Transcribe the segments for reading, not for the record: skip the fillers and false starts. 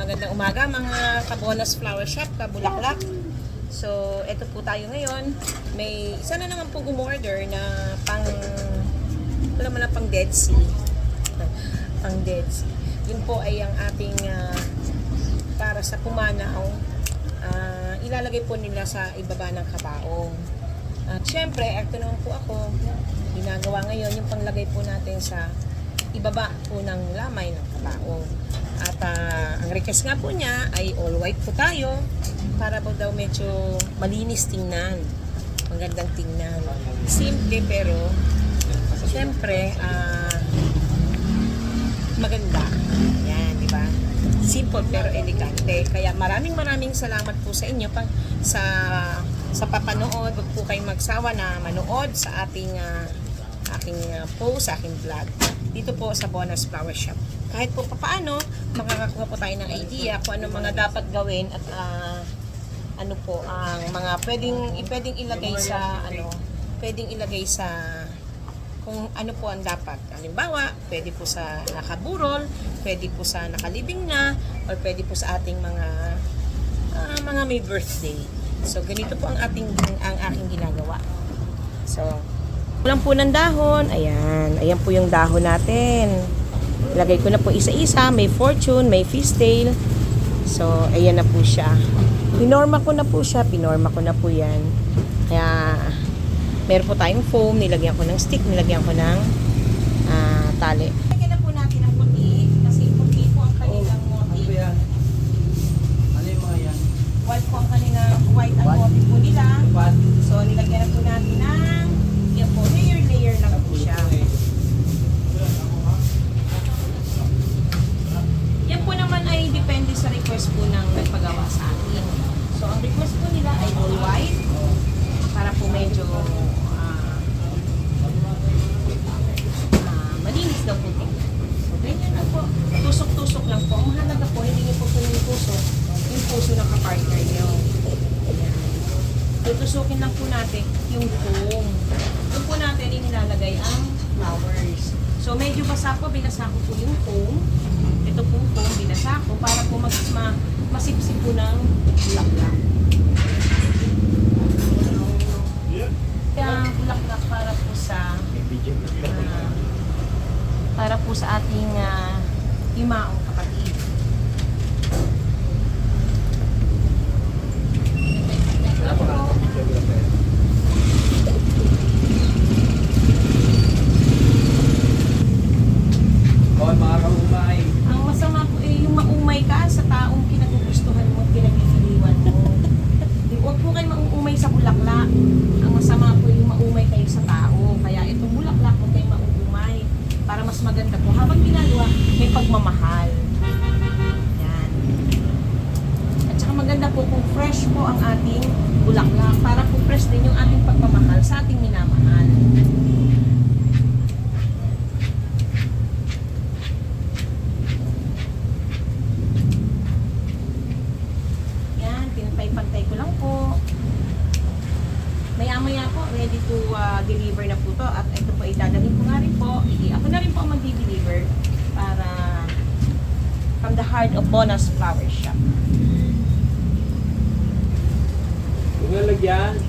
Magandang umaga mga Kabonas Flower Shop, Kabulaklak. So, eto po tayo ngayon. May isa na naman pong umorder na wala man na pang Dead Sea. Pang Dead Sea. Yun po ay ang ating para sa pumanaw. Ilalagay po nila sa ibaba ng kabaong. At syempre, eto naman po ako. Ginagawa ngayon yung panglagay po natin sa ibaba po ng lamay ng kabaong. At ang request nga po niya ay all white po tayo para po daw medyo malinis tingnan. Magandang tingnan. Simple pero syempre maganda. Yan, di ba? Simple pero elegante. Kaya maraming salamat po sa inyo sa papanood. Huwag po kayong magsawa na manood sa ating post, sa aking vlog dito po sa Bonus Flower Shop. Kahit po paano, makakakuha po tayo ng idea kung ano mga dapat gawin at ano po ang mga pwedeng ilagay sa kung ano po ang dapat. Halimbawa, pwede po sa nakaburol, pwede po sa nakalibing na, or pwede po sa ating mga may birthday. So ganito po ang aking ginagawa. So kulang po ng dahon. Ayan po yung dahon natin. Ilagay ko na po isa-isa. May fortune, may fishtail. So, ayan na po siya. Pinorma ko na po yan. Kaya, meron po tayong foam. Nilagyan ko ng stick. Nilagyan ko ng tali. Lagyan na po natin ang puti. Kasi puti po ang kanilang motif. Ano yung mga yan? White po ang kanilang white ang motif po nila. So, nilagyan na po natin ng yan po, layer lang po siya. Yan po naman ay depende sa request po ng nagpagawa sa atin. So, ang request po nila ay all white para po medyo malinis daw po tingnan. So, ganyan lang po. Tusok-tusok lang po. Ang mahalaga po, hindi niyo po yung tusok, yung puso ng kapartner niyo. Tutusukin lang po natin yung foam. Doon po natin inilalagay ang flowers. So, medyo basa po, binasa ko po yung foam. Ito po foam, binasa ko para po masipsip po ng bulaklak. Kaya bulaklak para po sa ating imaong kapatid. Mga kaumay. Ang masama po eh, yung maumay ka sa taong kinagugustuhan mo at kinagigiliwan mo. Huwag po kayo mauumay sa bulaklak. Ang masama po yung maumay kayo sa tao. Kaya itong bulaklak, huwag kayong mauumay. Para mas maganda po. Habang ginagawa, may pagmamahal. Yan. At saka maganda po kung fresh po ang ating bulaklak. Para po fresh din yung ating pagmamahal sa ating minamahal. Pantay ko lang po. Maya-maya po, ready to deliver na po to. At ito po, idadalhin ko nga rin po. Ako na rin po ang mag-deliver para from the heart of Bonus Flower Shop. Yung lalagyan.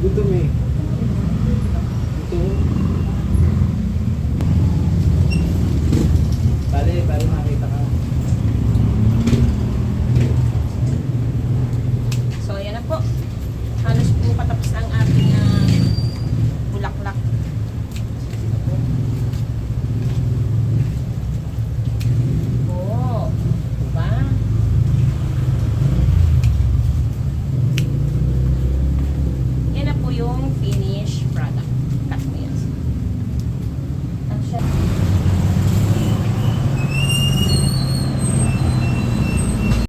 Gutom eh.